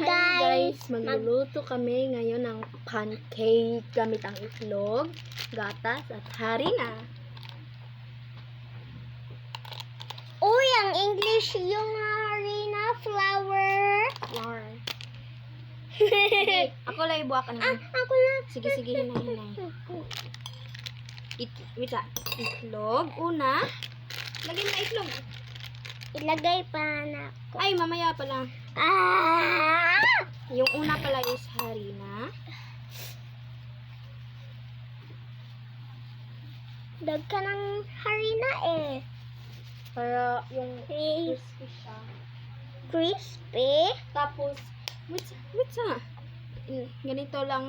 guys! Magluluto kami ngayon ng pancake gamit ang itlog, gatas at harina. Uy, ang English yung harina, flour. Flour. Sige, ako lang ibuwakan mo. Ako lang. Sige, hinay. Wait lang. Itlog. Una. Lagyan mo na itlog. Ilagay pa na ako. Ay, mamaya pala. Yung una pala is harina. Dag ka ng harina eh. Para yung crispy siya. Crispy? Tapos, wait sa. Ganito lang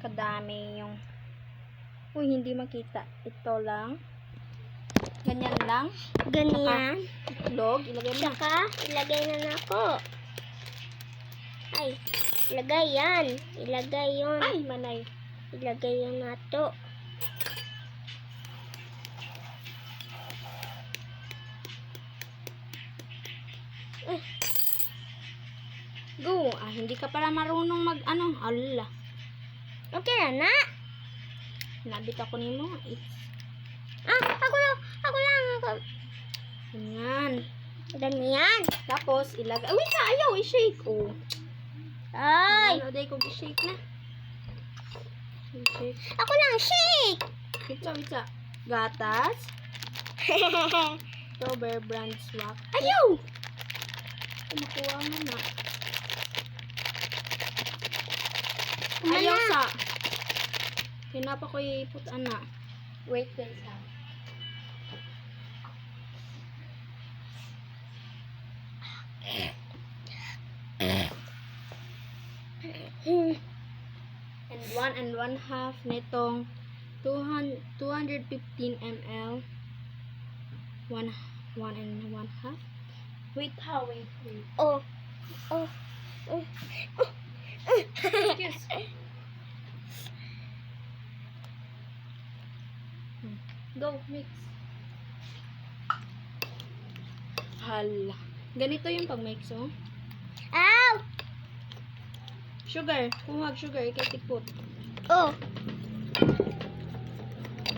kadami yung... Uy, hindi makita. Ito lang. Ganyan lang. Ganyan. Saka, itlog. Ilagay mo na. Saka, ilagay na ako. Ay, ilagay yan. Ilagay yun. Ay, manay. Ilagay yun na to. Go. Hindi ka pala marunong mag-ano. Ala. Okay na na. Nabit ako ni mo. Ako lang. Ganyan. Ganyan. Tapos, ilagay. Wait na, ayaw. I-shake. Oh. Ay. Ano, day ko i-shake na. I-shake. Ako lang, shake. Wait sa. Gatas. Ito, Bear Brand Swak. Ayaw! Kumakuha mo na. Ayaw sa. Hinapa ko iput ana. Wait guys ha. And 1.5 nitong 215 ml. 1.5. Wait. Oh. Excuse. Go, mix. Hala. Ganito yung pag-mix, oh. Ow! Sugar. Kumuhag sugar. Ikatikpot. Oh.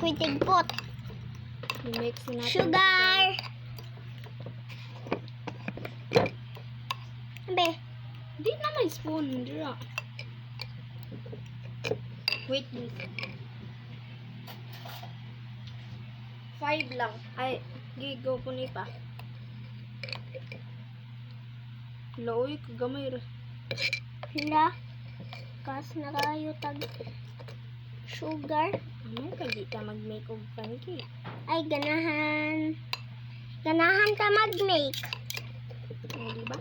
Kwitigpot. I-mix na natin. Sugar. Be. Di na may spoon. Dira. Wait, please. 5 lang. Ay, gigo po ni pa. Looy, kagamay ra. Hala. Kas na kayo tag sugar. Ano ka di ka mag-make og pancake? Ay, ganahan. Ganahan ka mag-make. O, diba?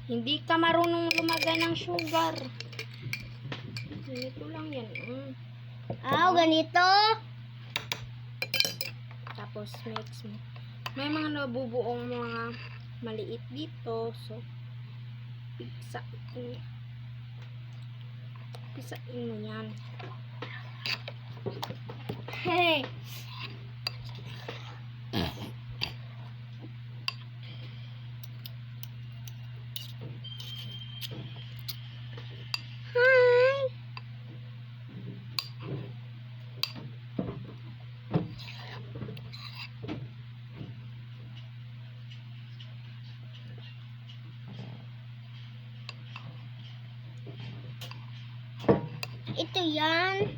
Hindi ka marunong lumagay ng sugar. Ganito lang yan. Ganito. Tapos mix mo. May mga nabubuong mga maliit dito. So, pisain mo yan. Hey. Hi. Ito yan.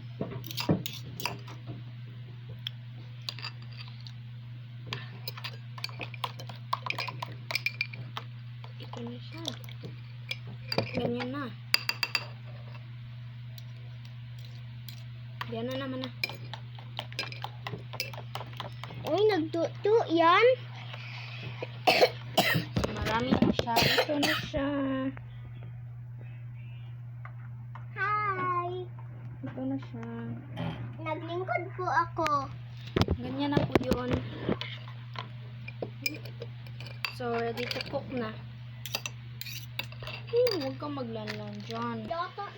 Ito na siya. Ganyan na. Yan na naman na. Uy, nagtuto yan. Marami na siya. Ito na siya. Hi. Ito na siya. Naglingkod po ako. Ganyan na po yun. So, ready to cook na. Huwag kang maglanlan dyan.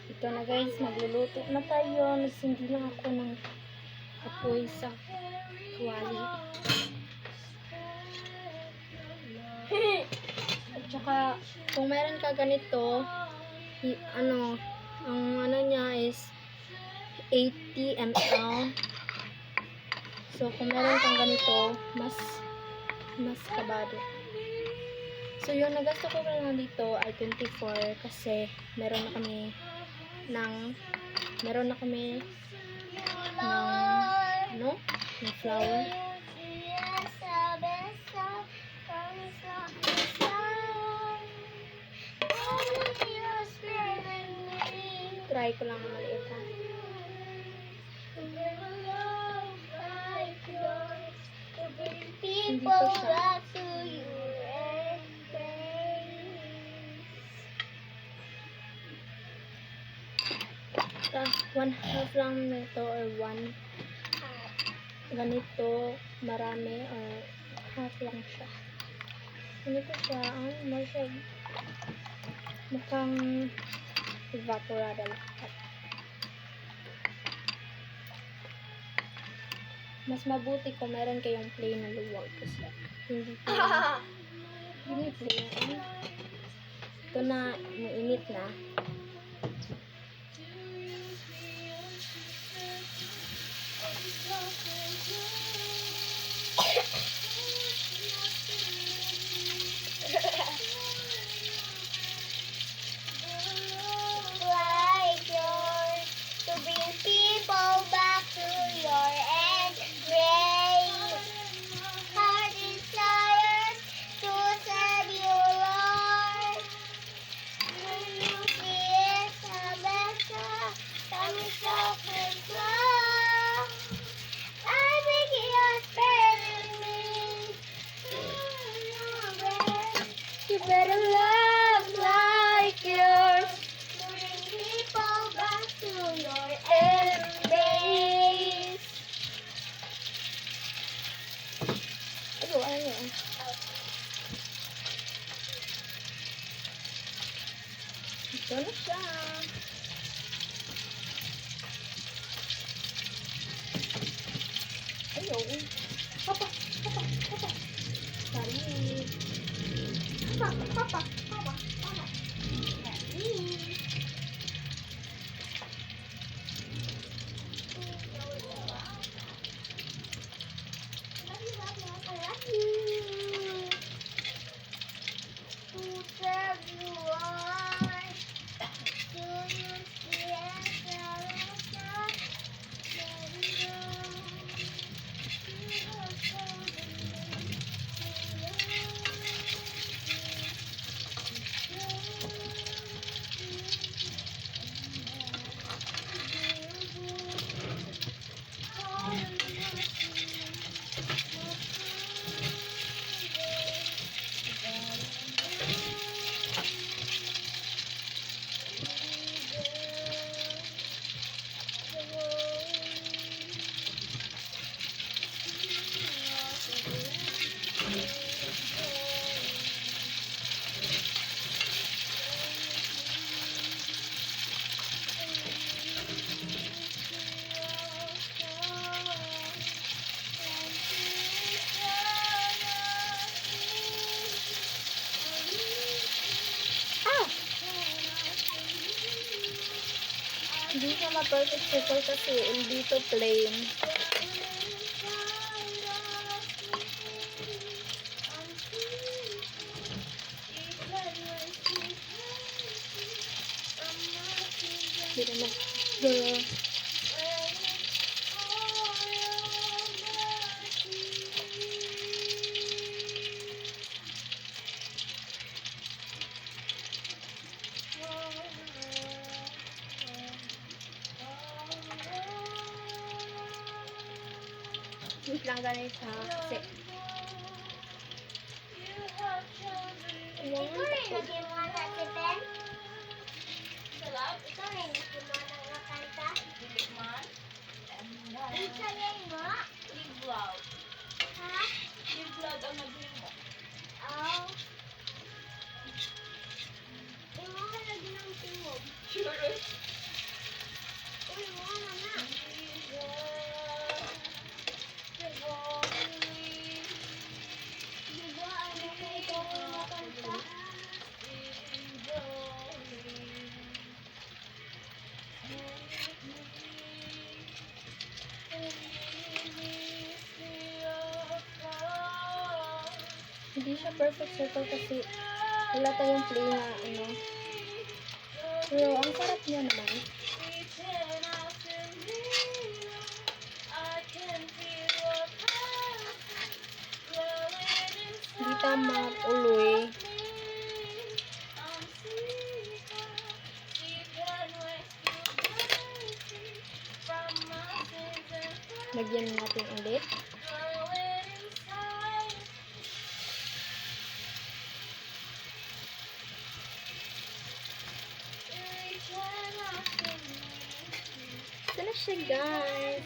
Ito na guys, magluluto na tayo. Nagsindi lang ako ng apoy sa tuwali. Saka, kung meron ka ganito, ang ano niya is 80 ml. So, kung meron kang ganito, mas kabado. So, yung nagasto ko lang dito ay 24 kasi meron na kami ng flour. Try ko lang na maliit ha. Hindi pa siya. One half lang nito or one ganito marami or half lang siya. Ganito siya. Mukhang evaporada lahat. Mas mabuti kung meron kayong plain na luwag kasi hindi plain. Ito na, mainit na. Like yours to bring people back to your embrace. Our desires to serve you, Lord. When you see a vessel, come yourself with love. I think you're sparing me. You better love like yours. Bring people back to your embrace. Ano yun? Ito na siya. Ayaw. Papa. Sorry. Papa. Hindi siya ma-perfect circle kasi hindi to plain. Hindi na wait lang ganit ha. Kasi Ikaw rin nagsimula si Ben? Ikaw rin nagsimula ng kanta? Isa yan mo? Ha? Oh. Imo ka lagi ng tingog. Uy, mo na. Diba, ano ka ikaw ang makanta? Hindi siya perfect circle kasi wala tayong play na ano. Pero ang sarap niya naman. Hindi tama uloy. Lagyan natin ulit. Ito na siya, guys.